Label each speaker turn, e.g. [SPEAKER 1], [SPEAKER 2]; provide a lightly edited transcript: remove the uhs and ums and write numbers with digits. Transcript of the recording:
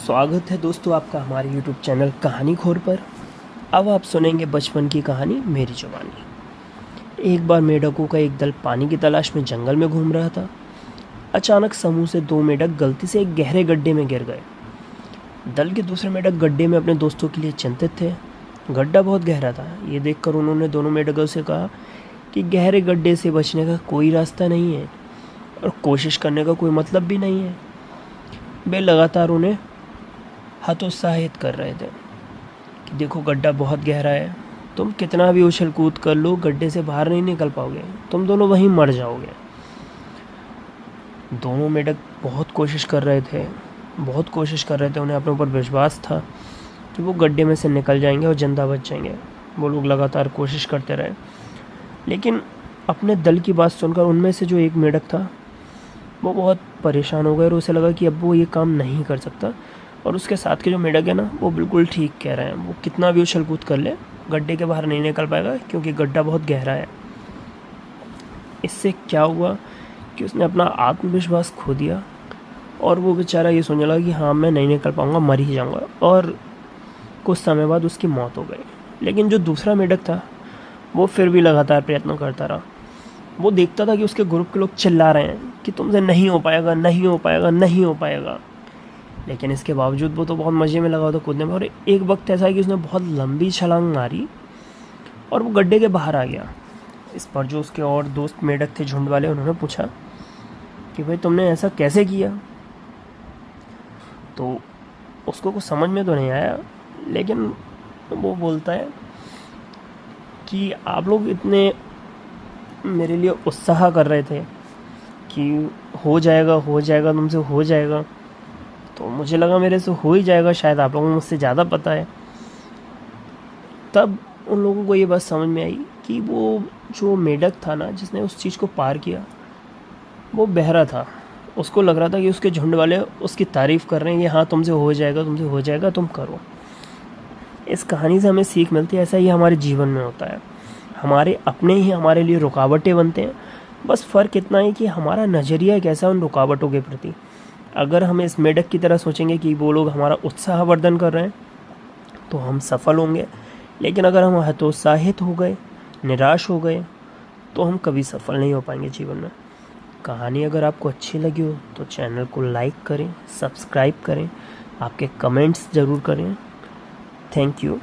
[SPEAKER 1] स्वागत है दोस्तों आपका हमारे YouTube चैनल कहानी खोर पर। अब आप सुनेंगे बचपन की कहानी मेरी जुबानी। एक बार मेढकों का एक दल पानी की तलाश में जंगल में घूम रहा था। अचानक समूह से दो मेढक गलती से एक गहरे गड्ढे में गिर गए। दल के दूसरे मेढक गड्ढे में अपने दोस्तों के लिए चिंतित थे। गड्ढा बहुत गहरा था। ये देखकर उन्होंने दोनों मेढकों से कहा कि गहरे गड्ढे से बचने का कोई रास्ता नहीं है और कोशिश करने का कोई मतलब भी नहीं है। वे लगातार उन्हें हतोत्साहित कर रहे थे कि देखो गड्ढा बहुत गहरा है, तुम कितना भी उछल कूद कर लो गड्ढे से बाहर नहीं निकल पाओगे, तुम दोनों वहीं मर जाओगे। दोनों मेढक बहुत कोशिश कर रहे थे, उन्हें अपने ऊपर विश्वास था कि वो गड्ढे में से निकल जाएंगे और जिंदा बच जाएंगे। वो लोग लगातार कोशिश करते रहे, लेकिन अपने दल की बात सुनकर उनमें से जो एक मेढक था वो बहुत परेशान हो गए और उसे लगा कि अब वो ये काम नहीं कर सकता। और उसके साथ के जो मेढक है ना, वो बिल्कुल ठीक कह रहे हैं। वो कितना भी उछल कूद कर ले गड्ढे के बाहर नहीं निकल पाएगा, क्योंकि गड्ढा बहुत गहरा है। इससे क्या हुआ कि उसने अपना आत्मविश्वास खो दिया और वो बेचारा ये सोचने लगा कि हाँ मैं नहीं निकल पाऊँगा, मर ही जाऊँगा। और कुछ समय बाद उसकी मौत हो गई। लेकिन जो दूसरा मेढक था वो फिर भी लगातार प्रयत्न करता रहा। वो देखता था कि उसके ग्रुप के लोग चिल्ला रहे हैं कि तुमसे नहीं हो पाएगा, नहीं हो पाएगा, नहीं हो पाएगा। लेकिन इसके बावजूद वो तो बहुत मज़े में लगा था कूदने में। और एक वक्त ऐसा है कि उसने बहुत लंबी छलांग मारी और वो गड्ढे के बाहर आ गया। इस पर जो उसके और दोस्त मेढक थे झुंड वाले, उन्होंने पूछा कि भाई तुमने ऐसा कैसे किया। तो उसको कुछ समझ में तो नहीं आया, लेकिन वो बोलता है कि आप लोग इतने मेरे लिए उत्साह कर रहे थे कि हो जाएगा, हो जाएगा, तुमसे हो जाएगा, तो मुझे लगा मेरे से हो ही जाएगा, शायद आप लोगों को मुझसे ज़्यादा पता है। तब उन लोगों को ये बात समझ में आई कि वो जो मेढक था ना, जिसने उस चीज़ को पार किया, वो बहरा था। उसको लग रहा था कि उसके झुंड वाले उसकी तारीफ़ कर रहे हैं कि हाँ तुमसे हो जाएगा, तुमसे हो जाएगा, तुम करो। इस कहानी से हमें सीख मिलती है, ऐसा ही हमारे जीवन में होता है। हमारे अपने ही हमारे लिए रुकावटें बनते हैं। बस फ़र्क इतना है कि हमारा नज़रिया कैसा उन रुकावटों के प्रति। अगर हम इस मेढक की तरह सोचेंगे कि वो लोग हमारा उत्साहवर्धन कर रहे हैं तो हम सफल होंगे। लेकिन अगर हम हतोत्साहित हो गए, निराश हो गए, तो हम कभी सफल नहीं हो पाएंगे जीवन में। कहानी अगर आपको अच्छी लगी हो तो चैनल को लाइक करें, सब्सक्राइब करें, आपके कमेंट्स ज़रूर करें। Thank you.